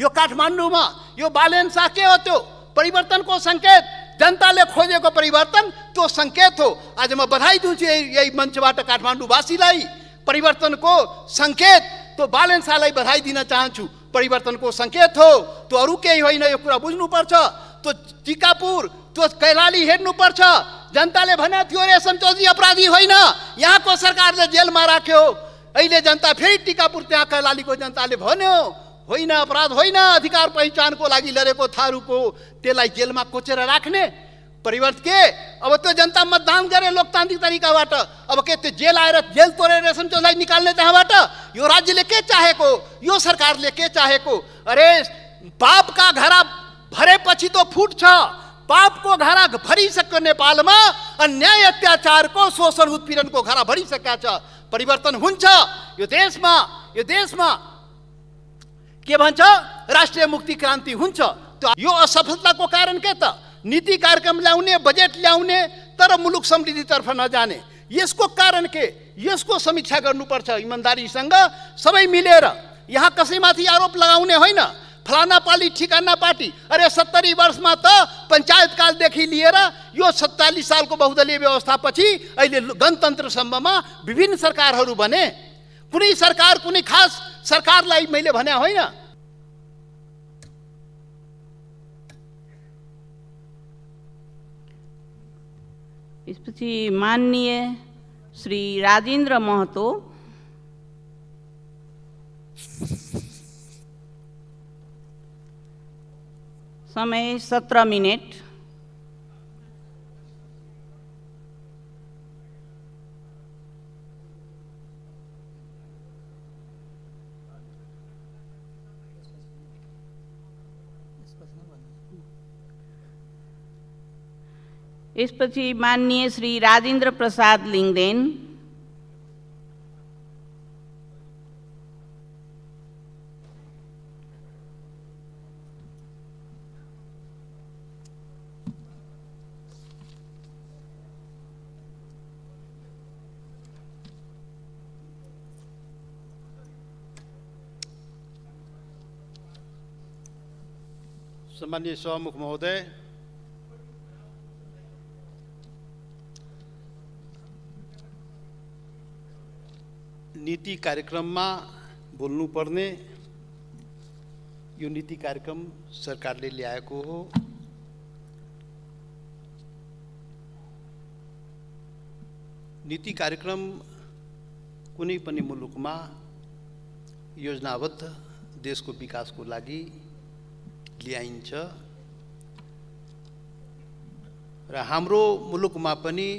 यो काठमाडौँमा यो बालेन्सा के हो? त्यो परिवर्तनको सङ्केत, जनताले खोजेको परिवर्तन त्यो सङ्केत हो। आज म बधाई दिन्छु यही मञ्चबाट काठमाडौँवासीलाई। परिवर्तनको सङ्केत त्यो बालेन्सालाई बधाई दिन चाहन्छु। परिवर्तनको सङ्केत हो, त्यो अरू केही होइन। यो कुरा बुझ्नुपर्छ। त्यो टिकापुर, त्यो कैलाली हेर्नुपर्छ। जनताले भने थियो रेशम चौधरी अपराधी होइन, यहाँको सरकारले जेलमा राख्यो। अहिले जनता फेरि टिकापुर त्यहाँ कैलालीको जनताले भन्यो होइन, अपराध होइन, अधिकार पहिचानको लागि लडेको थारूको त्यसलाई जेलमा कोचेर राख्ने। परिवर्तन के? अब त्यो जनता मतदान गरे लोकतान्त्रिक तरिकाबाट। अब के त्यो जेल आएर जेल तोडेर रेशम चौधरीलाई निकाल्ने त्यहाँबाट? यो राज्यले के चाहेको? यो सरकारले के चाहेको? अरे पापका घरा भरेपछि त फुट्छ। पापको घरा भरिसक्यो नेपालमा, अन्याय अत्याचारको शोषण उत्पीडनको घरा भरिसकेका छ। परिवर्तन हुन्छ यो देशमा के भन्छ? राष्ट्रिय मुक्ति क्रान्ति हुन्छ। यो असफलताको कारण के त? नीति कार्यक्रम ल्याउने, बजेट ल्याउने, तर मुलुक समृद्धितर्फ नजाने। यसको कारण के? यसको समीक्षा गर्नुपर्छ इमानदारीसँग सबै मिलेर। यहाँ कसैमाथि आरोप लगाउने होइन, फलाना पार्टी ठिकाना पार्टी। अरे 70 वर्षमा त पञ्चायत कालदेखि लिएर यो 47 सालको बहुदलीय व्यवस्थापछि अहिले गणतन्त्रसम्ममा विभिन्न सरकारहरू बने। कुनै सरकार कुनै खास सरकारलाई मैले भने होइन। यसपछि माननीय श्री राजेन्द्र महतो। समय 17 मिनट। यसपछि माननीय श्री राजेन्द्र प्रसाद लिङदेन। सम्माननीय सभामुख महोदय, नीति कार्यक्रममा बोल्नुपर्ने यो नीति कार्यक्रम सरकारले ल्याएको हो। नीति कार्यक्रम कुनै पनि मुलुकमा योजनाबद्ध देशको विकासको लागि ल्याइन्छ र हाम्रो मुलुकमा पनि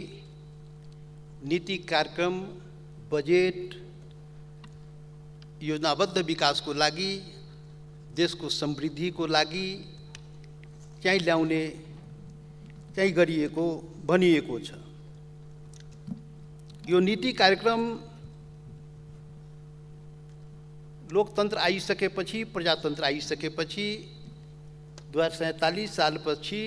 नीति कार्यक्रम, बजेट, योजनाबद्ध विकासको लागि, देशको समृद्धिको लागि चाहिँ ल्याउने चाहिँ गरिएको भनिएको छ। यो नीति कार्यक्रम लोकतन्त्र आइसकेपछि, प्रजातन्त्र आइसकेपछि 2047 सालपछि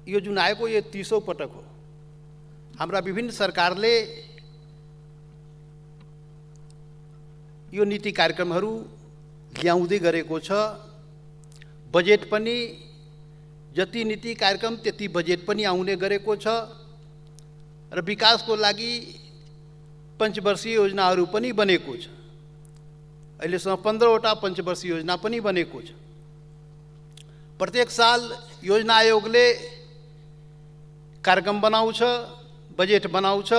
यो जुन आएको यो 30औं पटक हो। हाम्रा विभिन्न सरकारले यो नीति कार्यक्रमहरू ल्याउँदै गरेको छ। बजेट पनि जति नीति कार्यक्रम त्यति बजेट पनि आउने गरेको छ र विकासको लागि पञ्चवर्षीय योजनाहरू पनि बनेको छ। अहिलेसम्म 15वटा पञ्चवर्षीय योजना पनि बनेको छ। प्रत्येक साल योजना आयोगले कार्यक्रम बनाउँछ, बजेट बनाउँछ।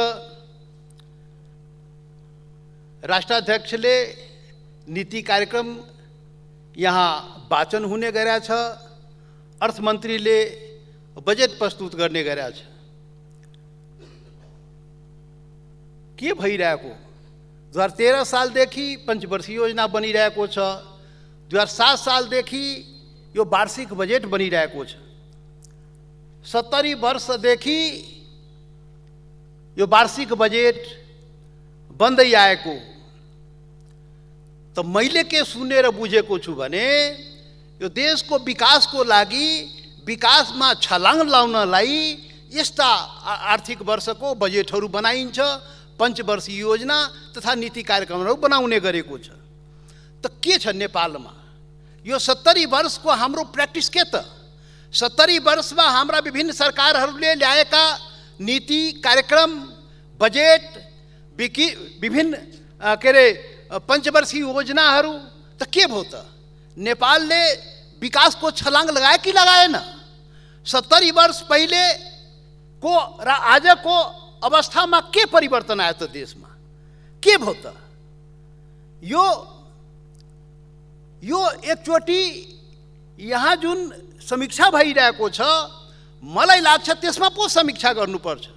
राष्ट्राध्यक्षले नीति कार्यक्रम यहाँ वाचन हुने गरेछ, अर्थमन्त्रीले बजेट प्रस्तुत गर्ने गरेछ। के भइरहेको? 2013 सालदेखि पञ्चवर्षीय योजना बनिरहेको छ। 2007 सालदेखि यो वार्षिक बजेट बनिरहेको छ। 70 वर्षदेखि यो वार्षिक बजेट बन्दै आएको। त मैले के सुनेर बुझेको छु भने यो देशको विकासको लागि, विकासमा छलाङ लाउनलाई यस्ता आर्थिक वर्षको बजेटहरू बनाइन्छ, पञ्चवर्षीय योजना तथा नीति कार्यक्रमहरू बनाउने गरेको छ। त के छ नेपालमा? यो 70 वर्षको हाम्रो प्र्याक्टिस के त? 70 वर्षमा हाम्रा विभिन्न सरकारहरूले ल्याएका नीति कार्यक्रम बजेट विभिन्न के अरे पञ्चवर्षीय योजनाहरू त के भयो त? नेपालले विकासको छलाङ लगाए कि लगाएन? 70 वर्ष पहिले को र आजको अवस्थामा के परिवर्तन आयो त? देशमा के भयो त? यो एकचोटि यहाँ जुन समीक्षा भइरहेको छ, मलाई लाग्छ त्यसमा पो समीक्षा गर्नुपर्छ।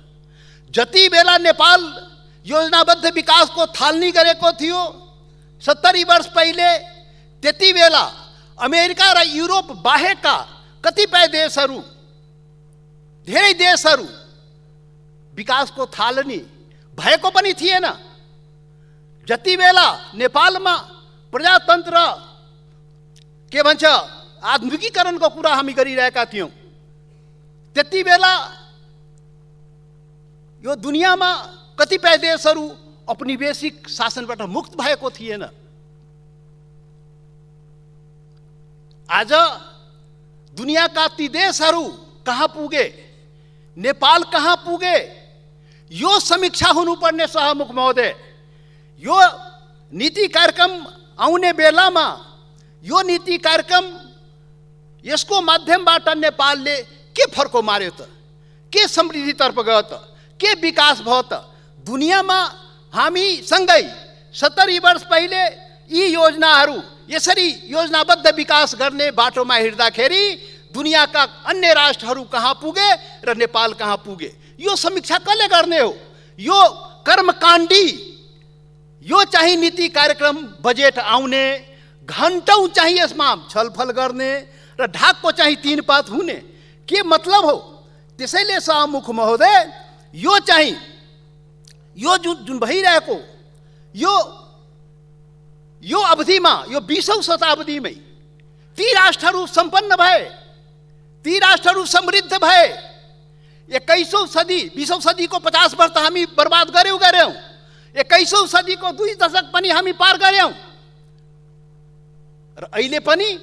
जति बेला नेपाल योजनाबद्ध विकासको थालनी गरेको थियो 70 वर्ष पहिले, त्यति बेला अमेरिका र युरोप बाहेकका कतिपय देशहरू, धेरै देशहरू विकासको थालनी भएको पनि थिएन। जति बेला नेपालमा प्रजातन्त्र के भन्छ आधुनिकीकरणको कुरा हामी गरिरहेका थियौँ, त्यति बेला यो दुनियाँमा कतिपय देशहरू औपनिवेशिक शासनबाट मुक्त भएको थिएन। आज दुनियाँका ती देशहरू कहाँ पुगे, नेपाल कहाँ पुगे, यो समीक्षा हुनुपर्ने सहमुख महोदय। यो नीति कार्यक्रम आउने बेलामा यो नीति कार्यक्रम यसको माध्यमबाट नेपालले के फर्को मार्यो त? के समृद्धितर्फ गयो त? के विकास भयो त? दुनियाँमा हामी सँगै 70 वर्ष पहिले यी योजनाहरू यसरी योजनाबद्ध विकास गर्ने बाटोमा हिँड्दाखेरि दुनियाँका अन्य राष्ट्रहरू कहाँ पुगे र नेपाल कहाँ पुगे, यो समीक्षा कसले गर्ने हो? यो कर्मकाण्डी, यो चाहिँ नीति कार्यक्रम बजेट आउने, घन्टौं चाहिँ यसमा छलफल गर्ने र ढाकको चाहिँ 3 पात हुने, के मतलब हो? त्यसैले सहमुख महोदय, यो चाहिँ यो जुन भइरहेको यो अवधिमा, यो 20औं शताब्दीमै ती राष्ट्रहरू सम्पन्न भए, ती राष्ट्रहरू समृद्ध भए। 21औं सदी, 20औं सदीको 50 वर्ष हामी बर्बाद गर्यौं, 21औं सदीको 2 दशक पनि हामी पार गर्यौं र अहिले पनि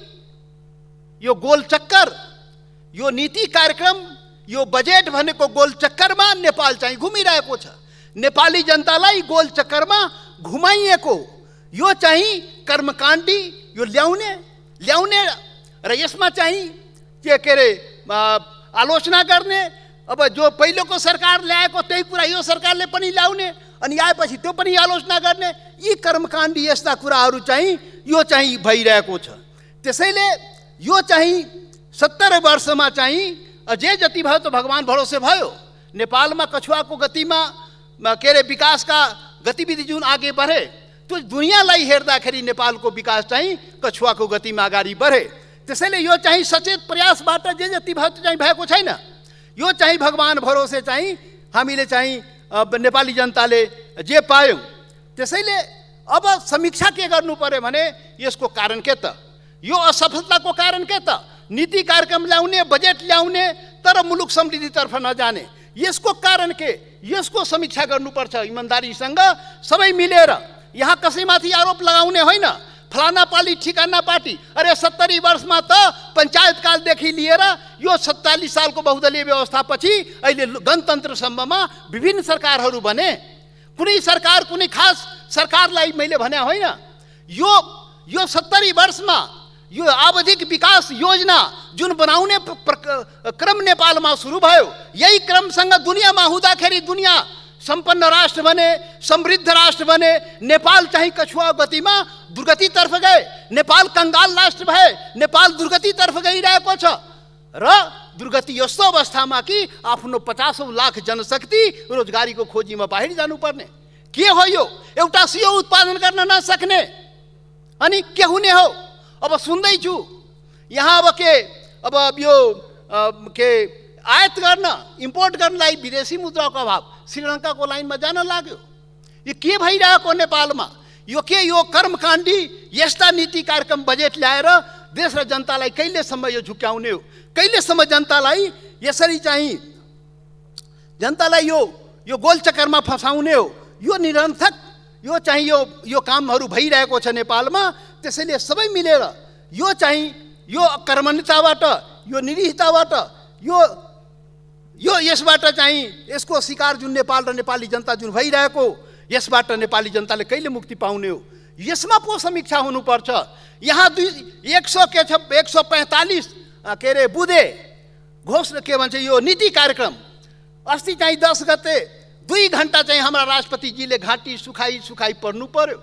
यो गोल चक्कर, यो नीति कार्यक्रम, यो बजेट भनेको गोल चक्करमा नेपाल चाहिँ घुमिरहेको छ। नेपाली जनतालाई गोल चक्करमा घुमाइएको यो चाहिँ कर्मकाण्डी, यो ल्याउने र यसमा चाहिँ के अरे आलोचना गर्ने। अब जो पहिलेको सरकार ल्याएको त्यही कुरा यो सरकारले पनि ल्याउने, अनि आएपछि त्यो पनि आलोचना गर्ने। यी कर्मकाण्डी यस्ता कुराहरू चाहिँ यो चाहिँ भइरहेको छ। त्यसैले यो चाहिँ 70 वर्षमा चाहिँ अझै जति भयो त भगवान भरोसे भयो। नेपालमा कछुवाको गतिमा के अरे विकासका गतिविधि जुन आगे बढे, त्यो दुनियाँलाई हेर्दाखेरि नेपालको विकास चाहिँ कछुवाको गतिमा अगाडि बढे। त्यसैले यो चाहिँ सचेत प्रयासबाट जे जति भयो त्यो चाहिँ भएको छैन। यो चाहिँ भगवान भरोसे चाहिँ हामीले चाहिँ नेपाली जनताले जे पायौँ। त्यसैले अब समीक्षा के गर्नु पर्यो भने यसको कारण के त? यो असफलताको कारण के त? नीति कार्यक्रम ल्याउने, बजेट ल्याउने तर मुलुक समृद्धितर्फ नजाने, यसको कारण के? यसको समीक्षा गर्नुपर्छ इमानदारीसँग सबै मिलेर। यहाँ कसैमाथि आरोप लगाउने होइन, फलाना पार्टी ठिकाना पार्टी। अरे 70 वर्षमा त पञ्चायत कालदेखि लिएर यो 47 सालको बहुदलीय व्यवस्थापछि अहिले गणतन्त्रसम्ममा विभिन्न सरकारहरू बने। कुनै सरकार, कुनै खास सरकारलाई मैले भने होइन। यो 70 वर्षमा यो आवधिक विकास योजना जुन बनाउने क्रम नेपालमा सुरु भयो, यही क्रमसँग दुनियाँमा हुँदाखेरि दुनियाँ सम्पन्न राष्ट्र बने, समृद्ध राष्ट्र बने। नेपाल चाहिँ कछुवा गतिमा दुर्गतितर्फ गए, नेपाल कंगाल राष्ट्र भए, नेपाल दुर्गतितर्फ गइरहेको छ। र दुर्गति यस्तो अवस्थामा कि आफ्नो 50औं लाख जनशक्ति रोजगारीको खोजीमा बाहिर जानुपर्ने। के हो यो? एउटा सियो उत्पादन गर्न नसक्ने, अनि के हुने हो? अब सुन्दैछु यहाँ अब यो के आयात गर्न, इम्पोर्ट गर्नलाई विदेशी मुद्राको अभाव, श्रीलङ्काको लाइनमा जान लाग्यो। यो के भइरहेको नेपालमा? यो के? यो कर्मकाण्डी यस्ता नीति कार्यक्रम बजेट ल्याएर देश र जनतालाई कहिलेसम्म यो झुक्याउने हो? कहिलेसम्म जनतालाई यसरी चाहिँ जनतालाई यो गोलचक्करमा फसाउने हो? यो निरर्थक यो चाहिँ यो कामहरू भइरहेको छ नेपालमा। त्यसैले सबै मिलेर यो चाहिँ यो कर्मण्यताबाट, यो निरीहताबाट, यो यसबाट चाहिँ यसको शिकार जुन नेपाल र नेपाली जनता जुन भइरहेको, यसबाट नेपाली जनताले कहिले मुक्ति पाउने हो, यसमा पो समीक्षा हुनुपर्छ। यहाँ 145 के अरे बुधे घोषणा के भन्छ यो नीति कार्यक्रम अस्ति चाहिँ 10 गते 2 घण्टा चाहिँ हाम्रा राष्ट्रपतिजीले घाँटी सुखाई पढ्नु पर्यो।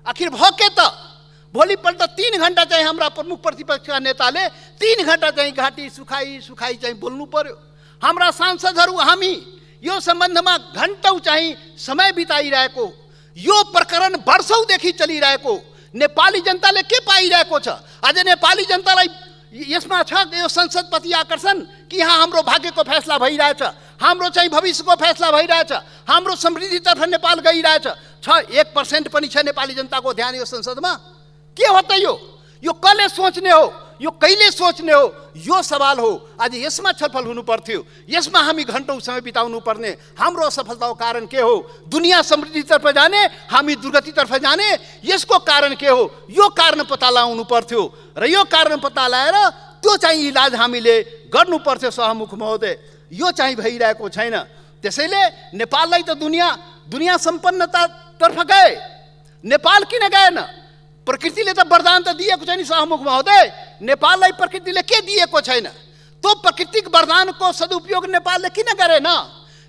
आखिर भके त भोलिपल्ट 3 घण्टा चाहिँ हाम्रा प्रमुख प्रतिपक्षका नेताले 3 घण्टा चाहिँ घाँटी सुखाई चाहिँ बोल्नु पर्यो। हाम्रा सांसदहरू हामी यो सम्बन्धमा घण्टौं चाहिँ समय बिताइरहेको, यो प्रकरण वर्षौंदेखि चलिरहेको, नेपाली जनताले के पाइरहेको छ? आज नेपाली जनतालाई यसमा छ यो संसदप्रति आकर्षण कि यहाँ हाम्रो भाग्यको फैसला भइरहेछ, हाम्रो चाहिँ भविष्यको फैसला भइरहेछ, हाम्रो समृद्धितर्फ नेपाल गइरहेछ। 1% पनि छ नेपाली जनताको ध्यान यो संसदमा? के हो त यो कसले सोच्ने हो, यो कहिले सोच्ने हो, यो सवाल हो। आज यसमा छलफल हुनु पर्थ्यो, यसमा हामी घण्टौं समय बिताउनु पर्ने। हाम्रो असफलताको कारण के हो? दुनिया समृद्धितर्फ जाने, हामी दुर्गतितर्फ जाने, यसको कारण के हो? यो कारण पत्ता लगाउनु पर्थ्यो र यो कारण पत्ता लगाएर त्यो चाहिँ इलाज हामीले गर्नुपर्थ्यो सहमुख महोदय। यो चाहिँ भइरहेको छैन। त्यसैले नेपाललाई त दुनिया सम्पन्नतातर्फ गए, नेपाल किन गएन? प्रकृतिले त वरदान त दिएको छैन सहमुख महोदय। नेपाललाई प्रकृतिले के दिएको छैन? त्यो प्राकृतिक वरदानको सदुपयोग नेपालले किन गरेन?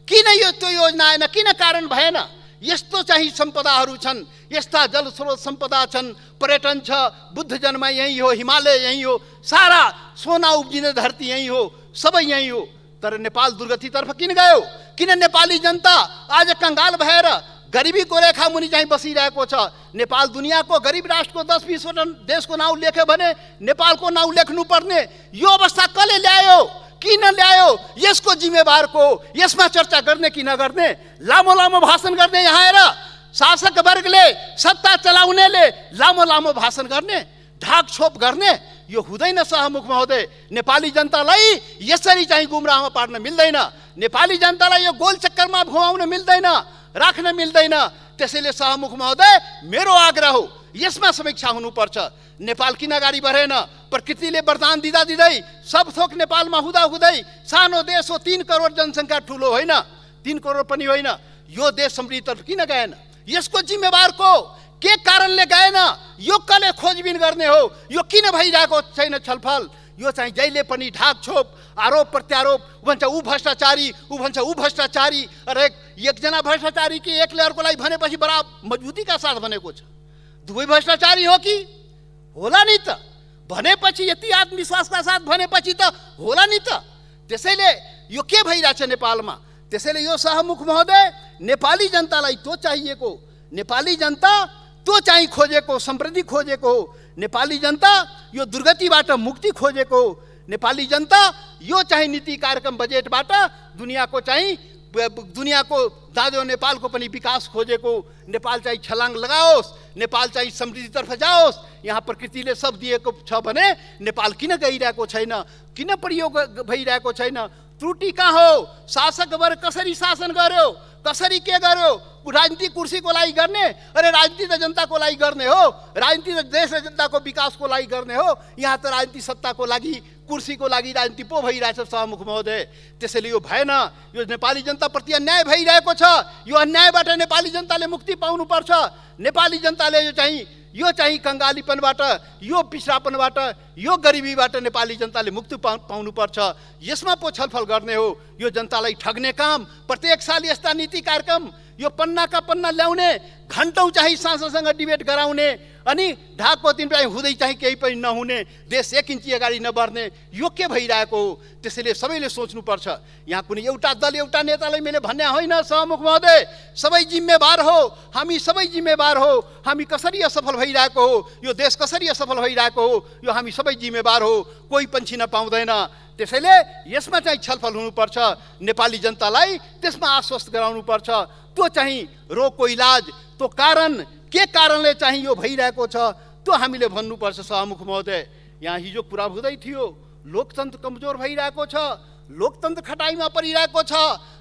किन यो त्यो योजना आएन? किन कारण भएन? यस्तो चाहिँ सम्पदाहरू छन्, यस्ता जलस्रोत सम्पदा छन्, पर्यटन छ, बुद्ध जन्म यहीँ हो, हिमालय यहीँ हो, सारा सोना उब्जिने धरती यहीँ हो, सबै यहीँ हो। तर नेपाल दुर्गतितर्फ किन गयो? किन नेपाली जनता आज कंगाल भएर गरिबीको रेखा मुनि चाहिँ बसिरहेको छ? नेपाल दुनियाँको गरिब राष्ट्रको 10-20 देशको नाउँ लेख्यो भने नेपालको नाउँ लेख्नु पर्ने यो अवस्था कसले ल्यायो? किन ल्यायो? यसको जिम्मेवार को? यसमा चर्चा गर्ने कि नगर्ने? लामो भाषण गर्ने यहाँ आएर शासक वर्गले, सत्ता चलाउनेले लामो भाषण गर्ने, ढाकछोप गर्ने, यो हुँदैन सहमुख महोदय। नेपाली जनतालाई यसरी चाहिँ गुमराहमा पार्न मिल्दैन, नेपाली जनतालाई यो गोल चक्करमा घुमाउन मिल्दैन, राख्न मिल्दैन। त्यसैले सहमुख महोदय मेरो आग्रह हो, यसमा समीक्षा हुनुपर्छ। नेपाल किन अगाडि बढेन? प्रकृतिले वरदान दिँदै सब थोक नेपालमा हुँदै सानो देश हो, 3 करोड जनसङ्ख्या ठुलो होइन, 3 करोड पनि होइन, यो देश समृद्धितर्फ किन गएन? यसको जिम्मेवार को? के कारणले गएन? यो कसले खोजबिन गर्ने हो? यो किन भइरहेको छैन छलफल? यो चाहिँ जहिले पनि ढाकछोप, आरोप प्रत्यारोप, ऊ भन्छ ऊ भ्रष्टाचारी, ऊ भन्छ ऊ भ्रष्टाचारी। अरे एकजना भ्रष्टाचारी कि एकले अर्कोलाई भनेपछि बडा मजबुतीका साथ भनेको छ। दुवै भ्रष्टाचारी हो कि? होला नि त। भनेपछि यति आत्मविश्वासका साथ भनेपछि त होला नि त। त्यसैले यो के भइरहेछ नेपालमा? त्यसैले यो सहमुख महोदय नेपाली जनतालाई त्यो चाहिएको, नेपाली जनता त्यो चाहिँ खोजेको, समृद्धि खोजेको हो, नेपाली जनता यो दुर्गतिबाट मुक्ति खोजेको हो, नेपाली जनता यो चाहिँ नीति कार्यक्रम बजेटबाट दुनियाको दाजो नेपालको पनि विकास खोजेको। नेपाल चाहिँ छलाङ लगाओस्, नेपाल चाहिँ समृद्धितर्फ जाओस्। यहाँ प्रकृतिले सब दिएको छ भने नेपाल किन गइरहेको छैन? किन प्रयोग भइरहेको छैन? त्रुटि कहाँ हो? शासक वर्ग कसरी शासन गर्यो? कसरी के गर्यो? राजनीति कुर्सीको लागि गर्ने? अरे राजनीति त जनताको लागि गर्ने हो, राजनीति त देश र जनताको विकासको लागि गर्ने हो। यहाँ त राजनीति सत्ताको लागि, कुर्सीको लागि राजनीति पो भइरहेछ सहमुख महोदय। त्यसैले यो भएन। यो नेपाली जनताप्रति अन्याय भइरहेको छ। यो अन्यायबाट नेपाली जनताले मुक्ति पाउनुपर्छ। नेपाली जनताले यो चाहिँ कंगालीपनबाट, यो पिछडापनबाट, यो गरिबीबाट नेपाली जनताले मुक्ति पाउनुपर्छ। यसमा पो छलफल गर्ने हो। यो जनतालाई ठग्ने काम, प्रत्येक साल यस्ता नीति कार्यक्रम यो पन्नाका पन्ना ल्याउने, घण्टौं चाहिँ सांसदसँग डिबेट गराउने, अनि ढाकको दिन चाहिँ हुँदै चाहिँ केही पनि नहुने, देश 1 इन्ची अगाडि नबढ्ने, यो के भइरहेको हो? त्यसैले सबैले सोच्नुपर्छ। यहाँ कुनै एउटा दल, एउटा नेतालाई मैले भन्ने होइन सहमुख महोदय। सबै जिम्मेवार हो, हामी सबै जिम्मेवार हो। हामी कसरी असफल भइरहेको हो, यो देश कसरी असफल भइरहेको हो, यो हामी सबै जिम्मेवार हो। कोही पनि नपाउँदैन। त्यसैले यसमा चाहिँ छलफल हुनुपर्छ। नेपाली जनतालाई त्यसमा आश्वस्त गराउनुपर्छ। त्यो चाहिँ रोगको इलाज, त्यो कारण, के कारणले चाहिँ यो भइरहेको छ, त्यो हामीले भन्नुपर्छ सहमुख महोदय। यहाँ हिजो कुरा हुँदै थियो, लोकतन्त्र कमजोर भइरहेको छ, लोकतन्त्र खटाइमा परिरहेको छ,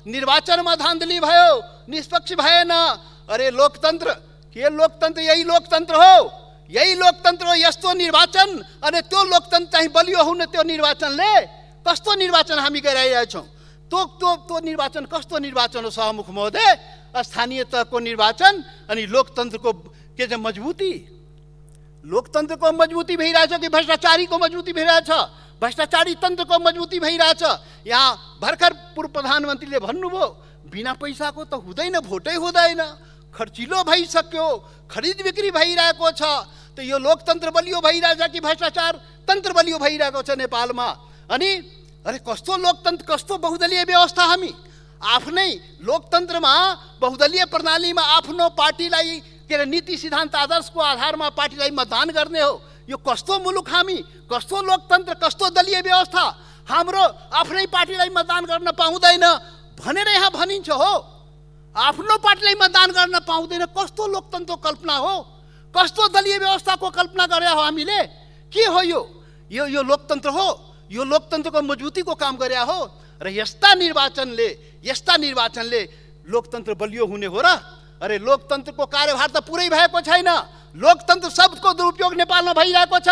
निर्वाचनमा धाँधली भयो, निष्पक्ष भएन। अरे लोकतन्त्र के? लोकतन्त्र यही लोकतन्त्र हो, यही लोकतन्त्र हो, यस्तो निर्वाचन अनि त्यो लोकतन्त्र चाहिँ बलियो हुने त्यो निर्वाचनले कस्तो निर्वाचन हामी गराइरहेछौँ। त्यो निर्वाचन कस्तो निर्वाचन हो सभामुख महोदय? स्थानीय तहको निर्वाचन अनि लोकतन्त्रको के चाहिँ मजबुती, लोकतन्त्रको मजबुती भइरहेछ कि भ्रष्टाचारीको मजबुती भइरहेछ? भ्रष्टाचारी तन्त्रको मजबुती भइरहेछ। यहाँ भर्खर पूर्व प्रधानमन्त्रीले भन्नुभयो बिना पैसाको त हुँदैन, भोटै हुँदैन, खर्चिलो भइसक्यो, खरिद बिक्री भइरहेको छ। त यो लोकतन्त्र बलियो भइरहेछ कि भ्रष्टाचार तन्त्र बलियो भइरहेको छ नेपालमा? अनि अरे कस्तो लोकतन्त्र, कस्तो बहुदलीय व्यवस्था? हामी आफ्नै लोकतन्त्रमा बहुदलीय प्रणालीमा आफ्नो पार्टीलाई के अरे नीति सिद्धान्त आदर्शको आधारमा पार्टीलाई मतदान गर्ने हो। यो कस्तो मुलुक हामी, कस्तो लोकतन्त्र, कस्तो दलीय व्यवस्था? हाम्रो आफ्नै पार्टीलाई मतदान गर्न पाउँदैन भनेर यहाँ भनिन्छ हो। आफ्नो पार्टीलाई मतदान गर्न पाउँदैन, कस्तो लोकतन्त्रको कल्पना हो? कस्तो दलीय व्यवस्थाको कल्पना गरे हो हामीले? के हो यो? यो लोकतन्त्र हो? यो लोकतन्त्रको मजबुतीको काम गरे हो? र यस्ता निर्वाचनले लोकतन्त्र बलियो हुने हो र? अरे लोकतन्त्रको कार्यभार त पुरै भएको छैन। लोकतन्त्र शब्दको दुरुपयोग नेपालमा भइरहेको छ।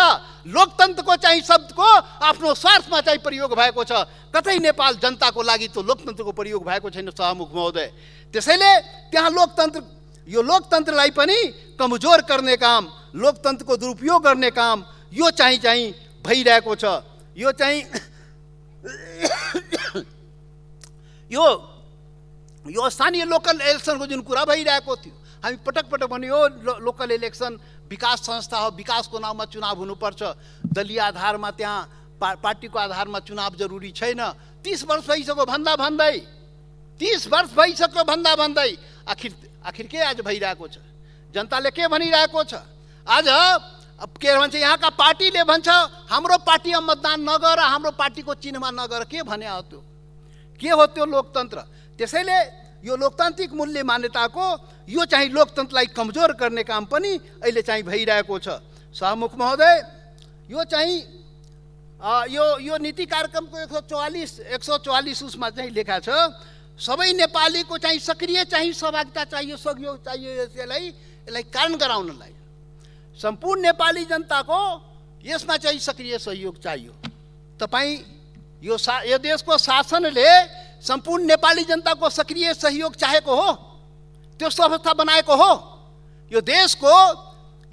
लोकतन्त्रको चाहिँ शब्दको आफ्नो स्वार्थमा चाहिँ प्रयोग भएको छ। कतै नेपाल जनताको लागि त्यो लोकतन्त्रको प्रयोग भएको छैन सभामुख महोदय। त्यसैले त्यहाँ यो लोकतन्त्रलाई पनि कमजोर गर्ने काम, लोकतन्त्रको दुरुपयोग गर्ने काम यो चाहिँ भइरहेको छ। यो चाहिँ यो स्थानीय लोकल इलेक्सनको जुन कुरा भइरहेको थियो, हामी पटक पटक भन्यो लोकल इलेक्सन विकास संस्था हो, विकासको नाममा चुनाव हुनुपर्छ, दलीय आधारमा त्यहाँ पार्टीको आधारमा चुनाव जरुरी छैन। 30 वर्ष भइसक्यो भन्दा भन्दै आखिर के आज भइरहेको छ? जनताले के भनिरहेको छ? आज के भन्छ यहाँका पार्टीले भन्छ हाम्रो पार्टीमा मतदान नगर, हाम्रो पार्टीको चिन्हमा नगर। के भने हो त्यो? के हो त्यो लोकतन्त्र? त्यसैले यो लोकतान्त्रिक मूल्य मान्यताको यो चाहिँ लोकतन्त्रलाई कमजोर गर्ने काम पनि अहिले चाहिँ भइरहेको छ सभामुख महोदय। यो चाहिँ यो नीति कार्यक्रमको 144 उसमा चाहिँ लेखा छ सबै नेपालीको चाहिँ सक्रिय चाहिँ सहभागिता चाहियो, सहयोग चाहियो। यसलाई कारण गराउनलाई सम्पूर्ण नेपाली जनताको यसमा चाहिँ सक्रिय सहयोग चाहियो। तपाईँ यो देशको शासनले सम्पूर्ण नेपाली जनताको सक्रिय सहयोग चाहेको हो, त्यस्तो अवस्था बनाएको हो। यो देशको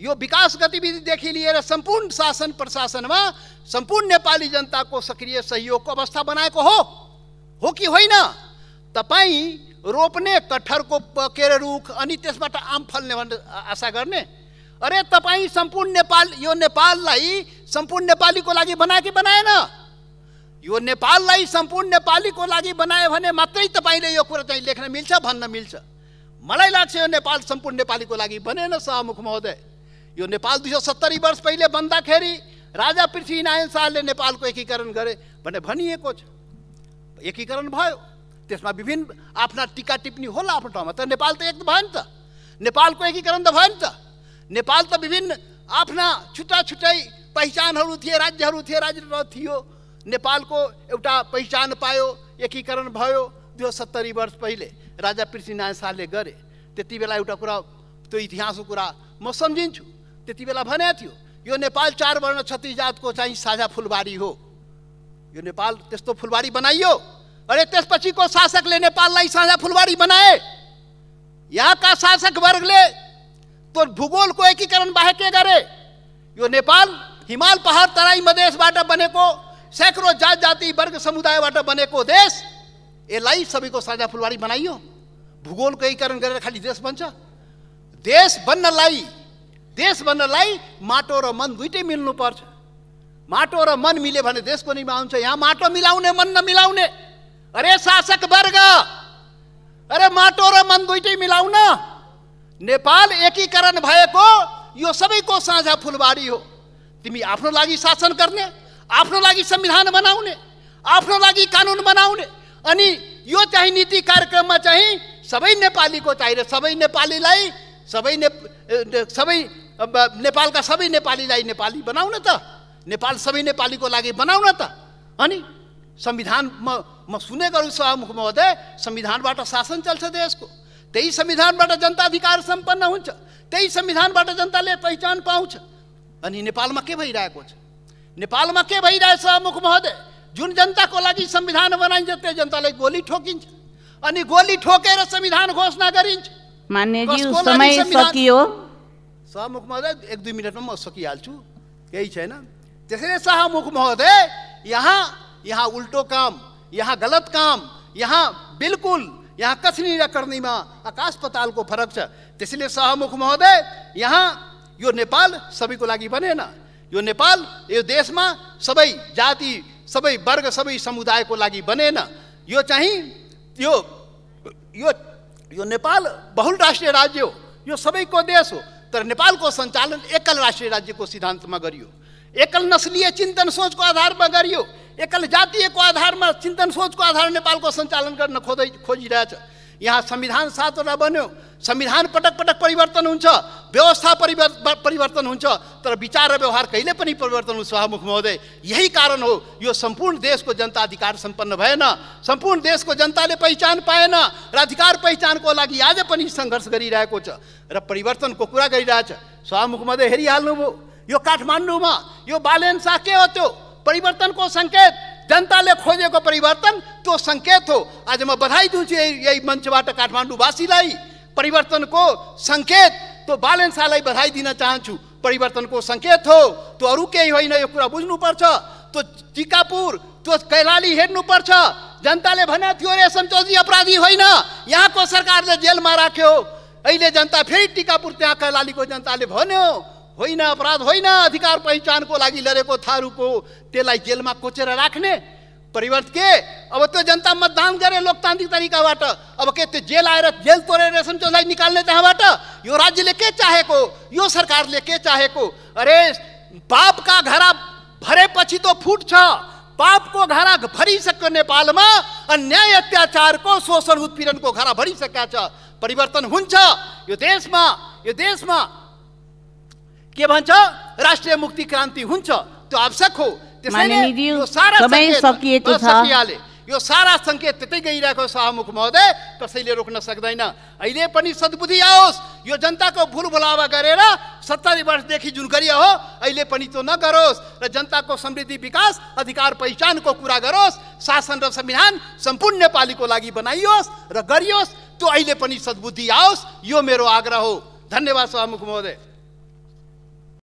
यो विकास गतिविधिदेखि लिएर सम्पूर्ण शासन प्रशासनमा सम्पूर्ण नेपाली जनताको सक्रिय सहयोगको अवस्था बनाएको हो कि होइन? तपाईँ रोप्ने कटहरको केरे रुख अनि त्यसबाट आम फल्ने भनेर आशा गर्ने? अरे तपाईँ सम्पूर्ण नेपाललाई सम्पूर्ण नेपालीको लागि बनाए कि बनाएन? यो नेपाललाई सम्पूर्ण नेपालीको लागि बनायो भने मात्रै तपाईँले यो कुरा चाहिँ लेख्न मिल्छ, भन्न मिल्छ। मलाई लाग्छ यो नेपाल सम्पूर्ण नेपालीको लागि बनेन सभामुख महोदय। यो नेपाल 270 वर्ष पहिले बन्दाखेरि राजा पृथ्वीनारायण शाहले नेपालको एकीकरण गरे भने भनिएको छ। एकीकरण भयो, त्यसमा विभिन्न आफ्ना टीका टिप्पणी होला आफ्नो ठाउँमा, तर नेपाल त एक भयो नि त। नेपालको एकीकरण त भयो नि त। नेपाल त विभिन्न आफ्ना छुट्टै पहिचानहरू थिए, राज्यहरू थियो। नेपालको एउटा पहिचान पायो, एकीकरण भयो 270 वर्ष पहिले राजा पृथ्वीनारायण शाहले गरे। त्यति बेला एउटा कुरा, त्यो इतिहासको कुरा म सम्झिन्छु। त्यति बेला भने थियो यो नेपाल 4 वर्ण 36 जातको चाहिँ साझा फुलबारी हो। यो नेपाल त्यस्तो फुलबारी बनाइयो। अरे त्यसपछिको शासकले नेपाललाई साझा फुलबारी बनाए। यहाँका शासक वर्गले त्यो भूगोलको एकीकरण बाहेक के गरे? यो नेपाल हिमाल पहाड तराई मधेसबाट बनेको सैकड़ों जाति वर्ग समुदायबाट बनेको देश, यसलाई सबैको साझा फुलबारी बनाइयो। भूगोलको एकीकरण गरेर खालि देश बन्छ? देश बन्नलाई माटो र मन दुइटै मिल्नु पर्छ। माटो र मन मिल्यो भने देशको निर्माण हुन्छ। यहाँ माटो मिलाउने, मन नमिलाउने। अरे शासक वर्ग, अरे माटो र मन दुइटै मिलाउन। नेपाल एकीकरण भएको यो सबैको साझा फुलबारी हो। तिमी आफ्नो लागि शासन गर्ने, आफ्नो लागि संविधान बनाउने, आफ्नो लागि कानुन बनाउने, अनि यो चाहिँ नीति कार्यक्रममा चाहिँ सबै नेपालीको चाहिए। सबै नेपालका सबै नेपालीलाई नेपाली बनाउन त, नेपाल सबै नेपालीको लागि बनाउन त। अनि संविधान म सुने गर्छु सभामुख महोदय, संविधानबाट शासन चल्छ देशको। त्यही संविधानबाट जनता अधिकार सम्पन्न हुन्छ, त्यही संविधानबाट जनताले पहिचान पाउँछ। अनि नेपालमा के भइरहेको छ, नेपालमा के भइरहेछ सभामुख महोदय? जुन जनताको लागि संविधान बनाइन्छ त्यो जनतालाई गोली ठोकिन्छ अनि गोली ठोकेर संविधान घोषणा गरिन्छ। मान्यज्यू समय सकियो। सभामुख महोदय 1-2 मिनटमा म सकिहाल्छु, केही छैन। त्यसैले सभामुख महोदय यहाँ उल्टो काम, यहाँ गलत काम, यहाँ बिल्कुल यहाँ कथनी र कर्नीमा आकाश पातालको फरक छ। त्यसैले सभामुख महोदय यहाँ यो नेपाल सबैको लागि बनेन। यो नेपाल यो देशमा सबै जाति, सबै वर्ग, सबै समुदायको लागि बनेन। यो चाहिँ यो नेपाल बहुराष्ट्रिय राज्य हो, यो सबैको देश हो। तर नेपालको सञ्चालन एकल राष्ट्रिय राज्यको सिद्धान्तमा गरियो, एकल नस्लीय चिन्तन सोचको आधारमा गरियो, एकल जातीयको आधारमा चिन्तन सोचको आधारमा नेपालको सञ्चालन गर्न खोजिरहेछ। यहाँ संविधान 7वटा बन्यो, संविधान पटक पटक परिवर्तन हुन्छ, व्यवस्था परिवर्तन हुन्छ, तर विचार र व्यवहार कहिले पनि परिवर्तन हुन्छ। सभामुख महोदय, यही कारण हो यो सम्पूर्ण देशको जनता अधिकार सम्पन्न भएन, सम्पूर्ण देशको जनताले पहिचान पाएन र अधिकार पहिचानको लागि आज पनि सङ्घर्ष गरिरहेको छ र परिवर्तनको कुरा गरिरहेछ। सभामुख महोदय हेरिहाल्नुभयो, यो काठमाडौँमा यो बालेन शाह के हो? त्यो परिवर्तनको सङ्केत, जनताले खोजेको परिवर्तन त्यो सङ्केत हो। आज म बधाई दिन्छु यही मञ्चबाट काठमाडौँवासीलाई, परिवर्तनको सङ्केत त्यो बालेन शाहलाई बधाई दिन चाहन्छु। परिवर्तनको सङ्केत हो, त्यो अरू केही होइन, यो कुरा बुझ्नुपर्छ। त्यो टिकापुर, त्यो कैलाली हेर्नुपर्छ। जनताले भने थियो रेशम चौधरी अपराधी होइन, यहाँको सरकारले जेलमा राख्यो। अहिले जनता फेरि टिकापुर त्यहाँ कैलालीको जनताले भन्यो होइन, अपराध होइन, अधिकार पहिचानको लागि लडेको थारूको त्यसलाई जेलमा कोचेर राख्ने परिवर्तन के? अब त्यो जनता मतदान गरे लोकतान्त्रिक तरिकाबाट, अब के त्यो जेल आएर जेल तोडेर रेशम चौधरीलाई निकाल्ने त्यहाँबाट? यो राज्यले के चाहेको, यो सरकारले के चाहेको? अरे पापका घरा भरेपछि त फुट्छ, पापको घरा भरिसक्यो नेपालमा, अन्याय अत्याचारको शोषण उत्पीडनको घरा भरिसकेका छ। परिवर्तन हुन्छ यो देशमा के भन्छ, राष्ट्रिय मुक्ति क्रान्ति हुन्छ, त्यो आवश्यक हो। यो सारा सङ्केत त्यतै गइरहेको सभामुख महोदय, कसैले रोक्न सक्दैन। अहिले पनि सद्बुद्धि आओस्, यो जनताको भुल भुलावा गरेर 70 वर्षदेखि जुन गरियो हो अहिले पनि त्यो नगरोस् र जनताको समृद्धि, विकास, अधिकार पहिचानको कुरा गरोस्। शासन र संविधान सम्पूर्ण नेपालीको लागि बनाइयोस् र गरियोस्, त्यो अहिले पनि सद्बुद्धि आओस्, यो मेरो आग्रह हो। धन्यवाद सभामुख महोदय।